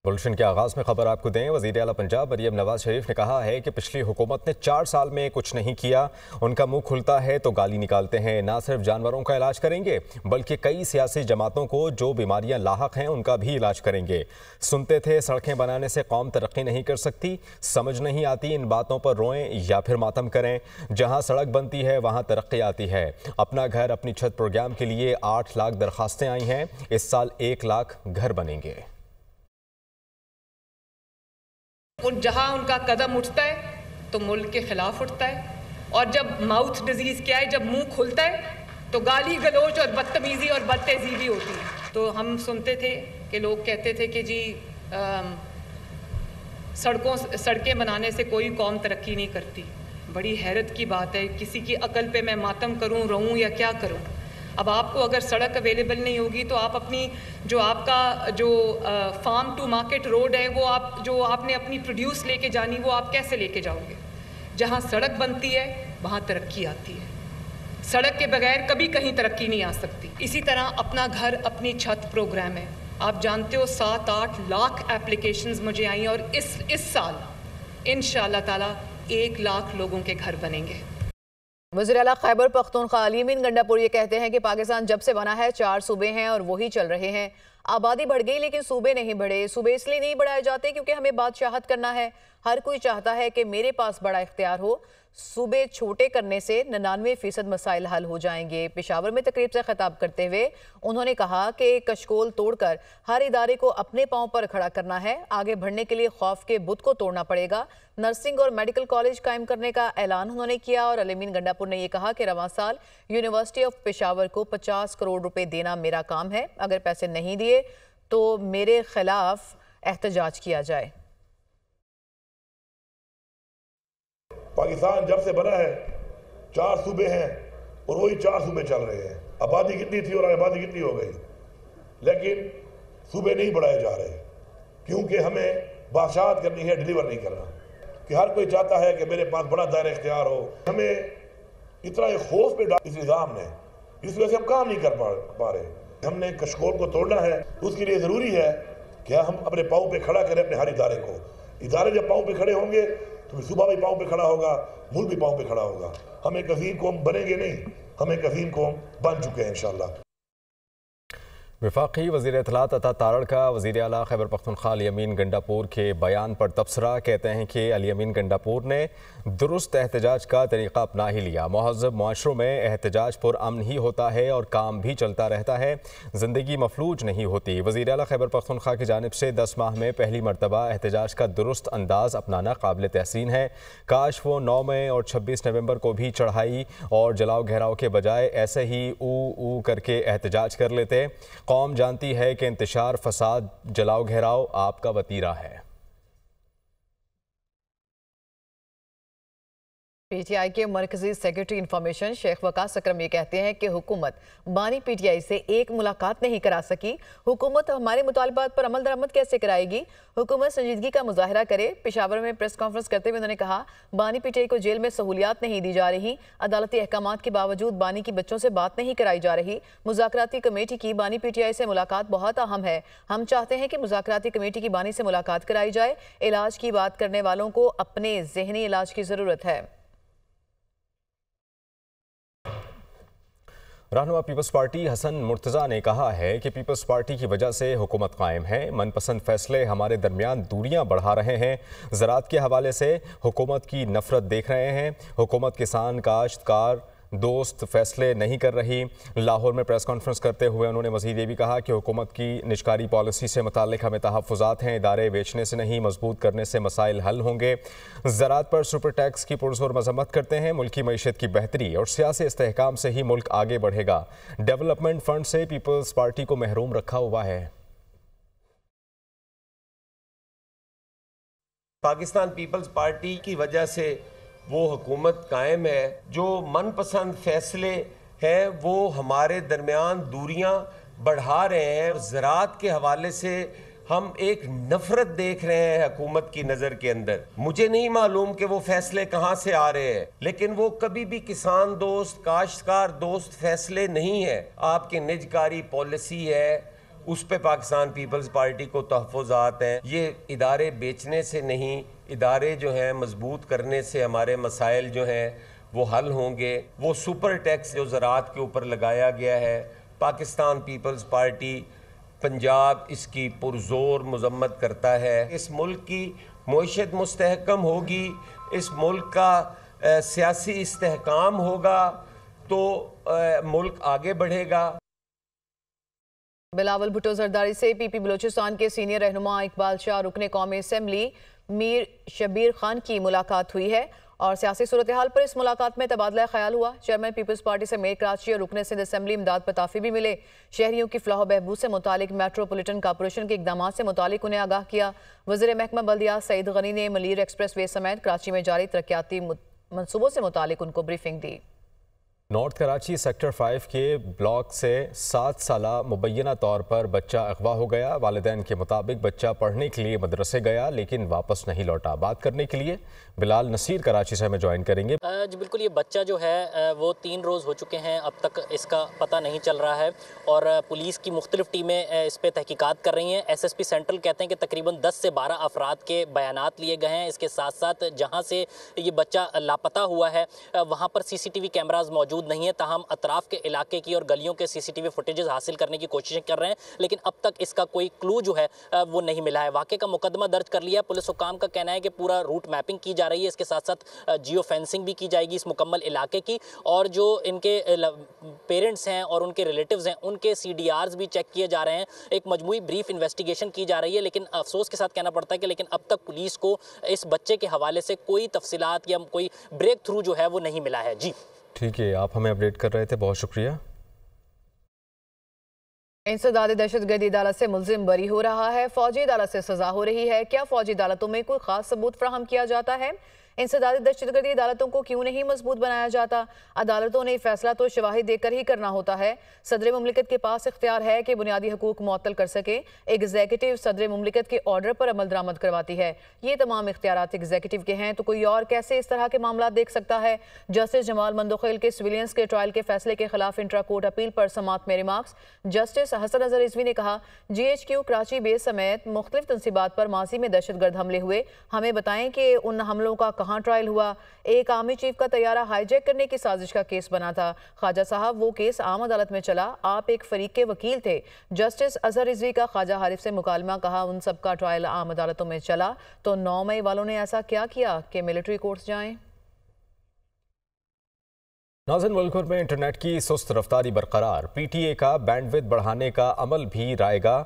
Bulletin के आगाज में खबर आपको दें। वज़ीर आला पंजाब मरियम नवाज शरीफ ने कहा है कि पिछली हुकूमत ने 4 साल में कुछ नहीं किया। उनका मुंह खुलता है तो गाली निकालते हैं। ना सिर्फ जानवरों का इलाज करेंगे बल्कि कई सियासी जमातों को जो बीमारियां लाहक हैं उनका भी इलाज करेंगे। सुनते थे सड़कें बनाने से कौम तरक्की नहीं कर सकती। समझ नहीं आती इन बातों पर रोएं या फिर मातम करें। जहां सड़क बनती है वहां तरक्की आती है। अपना घर अपनी छत प्रोग्राम के लिए 8 लाख दरखास्तें आई हैं। इस साल 1 लाख घर बनेंगे। और जहाँ उनका कदम उठता है तो मुल्क के खिलाफ उठता है। और जब माउथ डिजीज़ क्या है, जब मुंह खुलता है तो गाली गलोच और बदतमीज़ी और बदतहज़ीबी भी होती है। तो हम सुनते थे कि लोग कहते थे कि जी सड़कें बनाने से कोई कौम तरक्की नहीं करती। बड़ी हैरत की बात है, किसी की अकल पे मैं मातम करूं, रहूं या क्या करूं। अब आपको अगर सड़क अवेलेबल नहीं होगी तो आप अपनी जो आपका जो फार्म टू मार्केट रोड है वो आप जो आपने अपनी प्रोड्यूस लेके जानी वो आप कैसे लेके जाओगे। जहाँ सड़क बनती है वहाँ तरक्की आती है। सड़क के बगैर कभी कहीं तरक्की नहीं आ सकती। इसी तरह अपना घर अपनी छत प्रोग्राम है। आप जानते हो 7-8 लाख एप्लीकेशंस मुझे आई और इस साल इंशाअल्लाह ताला 1 लाख लोगों के घर बनेंगे। वज़ीर आला खैबर पख्तूनख्वा अली-अमीन गंडापुर ये कहते हैं कि पाकिस्तान जब से बना है 4 सूबे हैं और वही चल रहे हैं। आबादी बढ़ गई लेकिन सूबे नहीं बढ़े। सूबे इसलिए नहीं बढ़ाए जाते क्योंकि हमें बादशाहत करना है। हर कोई चाहता है कि मेरे पास बड़ा इख्तियार हो। सूबे छोटे करने से 99% मसाइल हल हो जाएंगे। पेशावर में तकरीब से खिताब करते हुए उन्होंने कहा कि कशकोल तोड़कर हर इदारे को अपने पांव पर खड़ा करना है। आगे बढ़ने के लिए खौफ के बुत को तोड़ना पड़ेगा। नर्सिंग और मेडिकल कॉलेज कायम करने का ऐलान उन्होंने किया और अली-अमीन गंडापुर ने यह कहा कि रवां साल यूनिवर्सिटी ऑफ पेशावर को 50 करोड़ रुपए देना मेरा काम है। अगर पैसे नहीं दिए तो मेरे खिलाफ एहतजाज किया जाए। पाकिस्तान जब से बना है 4 सूबे हैं और वही 4 सूबे चल रहे हैं। आबादी कितनी थी और आबादी कितनी हो गई, लेकिन सूबे नहीं बढ़ाए जा रहे क्योंकि हमें बादशाहत करनी है, डिलीवर नहीं करना। कि हर कोई चाहता है कि मेरे पास बड़ा दायरा इख्तियार हो। हमें इतना एक खौफ पे डाला इस निज़ाम ने, इस वजह से हम काम नहीं कर पा रहे। हमने कशकोल को तोड़ना है, उसके लिए ज़रूरी है कि हम अपने पाँव पे खड़ा करें अपने हर इदारे को। इदारे जब पाँव पे खड़े होंगे तो सूबा भी पाँव पे खड़ा होगा, मुल्क भी पाँव पे खड़ा होगा। हम एक अजीम कौम बनेंगे नहीं, हम एक अजीम कौम बन चुके हैं इंशाअल्लाह। वफाकी वज़ीर इत्तलात अता तारड़ का वज़ीर आला खैबर पख्तूनख्वा अली-अमीन गंडापुर के बयान पर तबसरा। कहते हैं कि अली-अमीन गंडापुर ने दुरुस्त एहतजाज का तरीक़ा अपना ही लिया। महज़ब माशरों में एहतजाज पुरअमन ही होता है और काम भी चलता रहता है, ज़िंदगी मफलूज नहीं होती। वज़ीर आला खैबर पख्तूनख्वा की जानिब से 10 माह में पहली मरतबा एहतजाज का दुरुस्त अंदाज़ अपनाना काबिल तहसीन है। काश वो 9 मई और 26 नवंबर को भी चढ़ाई और जलाओ घेराव के बजाय ऐसे ही ऊ करके एहतजाज कर लेते। कौम जानती है कि इंतशार, फसाद, जलाओ घेराव आपका वतीरा है। पीटीआई के मरकजी सेक्रेटरी इंफॉर्मेशन शेख वकास अकरम ये कहते हैं कि हुकूमत बानी पीटीआई से एक मुलाकात नहीं करा सकी। हुकूमत हमारे मुतालबात पर अमल दरामद कैसे कराएगी। हुकूमत संजीदगी का मुजाहरा करे। पेशावर में प्रेस कॉन्फ्रेंस करते हुए उन्होंने कहा बानी पीटीआई को जेल में सहूलियात नहीं दी जा रही। अदालती अहकामात के बावजूद बानी की बच्चों से बात नहीं कराई जा रही। मुज़ाकराती कमेटी की बानी पीटीआई से मुलाकात बहुत अहम है। हम चाहते हैं कि मुज़ाकराती कमेटी की बानी से मुलाकात कराई जाए। इलाज की बात करने वालों को अपने जहनी इलाज की ज़रूरत है। रहनुमा पीपल्स पार्टी हसन मुर्तज़ा ने कहा है कि पीपल्स पार्टी की वजह से हुकूमत कायम है। मनपसंद फैसले हमारे दरमियान दूरियां बढ़ा रहे हैं। ज़राअत के हवाले से हुकूमत की नफरत देख रहे हैं। हुकूमत किसान, काश्तकार दोस्त फैसले नहीं कर रही। लाहौर में प्रेस कॉन्फ्रेंस करते हुए उन्होंने मज़ीद ये भी कहा कि हुकूमत की निजकारी पॉलिसी से मुताल्लिक़ हमें तहफ़्फ़ुज़ात हैं। इदारे बेचने से नहीं, मजबूत करने से मसाइल हल होंगे। ज़राअत पर सुपर टैक्स की पुरज़ोर मज़म्मत करते हैं। मुल्की मईशत की बेहतरी और सियासी इस्तेहकाम से ही मुल्क आगे बढ़ेगा। डेवलपमेंट फंड से पीपल्स पार्टी को महरूम रखा हुआ है। पाकिस्तान पीपल्स पार्टी की वजह से वो हुकूमत कायम है। जो मनपसंद फैसले हैं वो हमारे दरमियान दूरियां बढ़ा रहे हैं। ज़राअत के हवाले से हम एक नफरत देख रहे हैं हुकूमत की नज़र के अंदर। मुझे नहीं मालूम कि वो फैसले कहाँ से आ रहे हैं, लेकिन वो कभी भी किसान दोस्त, काश्तकार दोस्त फैसले नहीं है। आपकी निजकारी पॉलिसी है, उस पे पाकिस्तान पीपल्स पार्टी को तहफ़्फ़ुज़ात हैं। ये इदारे बेचने से नहीं, इदारे जो हैं मजबूत करने से हमारे मसाइल जो हैं वो हल होंगे। वो सुपर टैक्स जो ज़राअत के ऊपर लगाया गया है, पाकिस्तान पीपल्स पार्टी पंजाब इसकी पुरजोर मजम्मत करता है। इस मुल्क की मईशत मुस्तहकम होगी, इस मुल्क का सियासी इस्तेहकाम होगा तो मुल्क आगे बढ़ेगा। बिलावल भुट्टो जरदारी से पीपी बलोचिस्तान के सीनियर रहनुमा इकबाल शाह रुकने कौमी असम्बली मीर शबीर खान की मुलाकात हुई है और सियासी सूरत हाल पर इस मुलाकात में तबादला ख्याल हुआ। चेयरमैन पीपल्स पार्टी से मेयर कराची और रुकने सिंध असम्बली इमदाद पताफी भी मिले। शहरियों की फलाह बहबूद से मुतालिक मेट्रोपोलिटन कॉरपोरेशन के इकदाम से मुतालिक उन्हें आगाह किया। वज़ीर महकमा बल्दियात सईद गनी ने मलीर एक्सप्रेस वे समेत कराची में जारी तरक्याती मनसूबों से मुतालिक उनको ब्रीफिंग दी। नॉर्थ कराची सेक्टर 5 के ब्लॉक से 7 साला मुबैना तौर पर बच्चा अगवा हो गया। वालिदैन के मुताबिक बच्चा पढ़ने के लिए मदरसे गया लेकिन वापस नहीं लौटा। बात करने के लिए बिलाल नसीर कराची से हमें ज्वाइन करेंगे। जी बिल्कुल, ये बच्चा जो है वो 3 रोज़ हो चुके हैं, अब तक इसका पता नहीं चल रहा है और पुलिस की मुख्तलिफ टीमें इस पर तहकीकात कर रही हैं। SSP सेंट्रल कहते हैं कि तकरीबन 10 से 12 अफराद के बयानात लिए गए हैं। इसके साथ साथ जहाँ से ये बच्चा लापता हुआ है वहाँ पर CCTV कैमराज मौजूद नहीं है, ताहम अतराफ के इलाके की और गलियों के CCTV फुटेजेस हासिल करने की कोशिश कर रहे हैं लेकिन अब तक इसका कोई क्लू जो है वो नहीं मिला है। वाक़े का मुकदमा दर्ज कर लिया। पुलिस हुकाम का कहना है कि पूरा रूट मैपिंग की जा रही है, इसके साथ साथ जियो फेंसिंग भी की जाएगी इस मुकम्मल इलाके की और जो इनके पेरेंट्स हैं और उनके रिलेटिव्स हैं उनके CDRs भी चेक किए जा रहे हैं। एक मजमूई ब्रीफ इन्वेस्टिगेशन की जा रही है लेकिन अफसोस के साथ कहना पड़ता है कि लेकिन अब तक पुलिस को इस बच्चे के हवाले से कोई तफसीलात या कोई ब्रेक थ्रू जो है वो नहीं मिला है। जी ठीक है, आप हमें अपडेट कर रहे थे, बहुत शुक्रिया। इंसदाद दहशतगर्दी अदालत से मुल्जिम बरी हो रहा है, फौजी अदालत से सजा हो रही है। क्या फौजी अदालतों में कोई खास सबूत फराहम किया जाता है? इंसदाद दहशतगर्दी अदालतों को क्यों नहीं मजबूत बनाया जाता? अदालतों ने फैसला तो शवाहिद देकर ही करना होता है। सदर मुमलिकत के पास इख्तियार है कि बुनियादी हकूक मुअत्तल कर सके। एग्जीक्यूटिव सदर मुमलिकत के ऑर्डर पर अमल दरामद करवाती है। ये तमाम इख्तियारात एग्जीक्यूटिव के हैं तो कोई और कैसे इस तरह के मामला देख सकता है? जस्टिस जमाल मंदोखेल के सिविलियंस के ट्रायल के फैसले के खिलाफ इंट्रा कोर्ट अपील पर समात में रिमार्क्स। जस्टिस हसन अजहर रिजवी ने कहा, GHQ कराची बेस समेत मुख्तलिफ तंसीबात पर माजी में दहशतगर्द हमले हुए, हमें बताएं कि उन हमलों का कहाँ ट्रायल हुआ? एक आर्मी चीफ का तैयारा हाईजैक करने की साजिश का केस बना था। ख्वाजा साहब, वो केस आम अदालत में चला, आप एक फरीक के वकील थे। जस्टिस अजहर रिजवी का ख्वाजा हारिफ से मुकालमा, कहा उन सब का ट्रायल आम अदालतों में चला तो 9 मई वालों ने ऐसा क्या किया कि मिलिट्री कोर्ट्स जाएं? नाज़रीन, मुल्क भर में इंटरनेट की सुस्त रफ्तारी बरकरार, PTA का बैंडविड्थ बढ़ाने का अमल भी रायगा।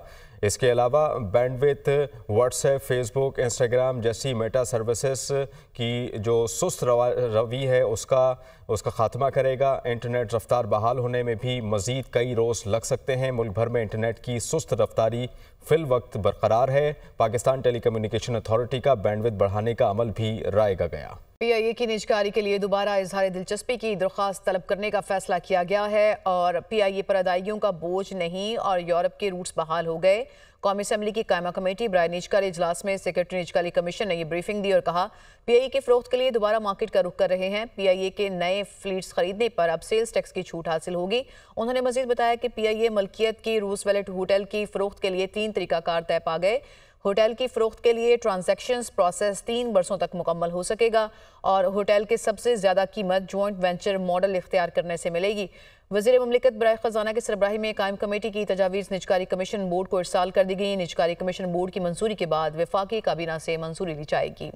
इसके अलावा बैंडविड्थ व्हाट्सएप, फेसबुक, इंस्टाग्राम जैसी मेटा सर्विसेज की जो सुस्त रवि है उसका खात्मा करेगा। इंटरनेट रफ्तार बहाल होने में भी मज़ीद कई रोज़ लग सकते हैं। मुल्क भर में इंटरनेट की सुस्त रफ्तारी फिल वक्त बरकरार है। पाकिस्तान टेलीकम्युनिकेशन अथॉरिटी का बैंडविड्थ बढ़ाने का अमल भी रायगा गया। PIA की निजकारी के लिए दोबारा इजहार दिलचस्पी की दरख्वास्त तलब करने का फैसला किया गया है और PIA पर अदायगियों का बोझ नहीं और यूरोप के रूट्स बहाल हो गए। कौमी असम्बली की कायमा कमेटी बराए निजकारी इजलास में सेक्रेटरी निजकारी कमीशन ने यह ब्रीफिंग दी और कहा PIA के फरोख्त के लिए दोबारा मार्केट का रुख कर रहे हैं। PIA के नए फ्लीट्स खरीदने पर अब सेल्स टैक्स की छूट हासिल होगी। उन्होंने मजीद बताया कि PIA मलकियत की रूजवेल्ट होटल की फरोख्त के लिए 3 तरीकाकार तय पा गए। होटल की फरोख्त के लिए ट्रांजैक्शंस प्रोसेस 3 बरसों तक मुकम्मल हो सकेगा और होटल के सबसे ज़्यादा कीमत जॉइंट वेंचर मॉडल इख्तियार करने से मिलेगी। वज़ीर मुमलिकत बराए ख़जाना की सरबराही में कायम कमेटी की तजावीज़ निजकारी कमीशन बोर्ड को इरसाल कर दी गई। निजकारी कमीशन बोर्ड की मंजूरी के बाद वफाकी काबीना से मंजूरी ली जाएगी।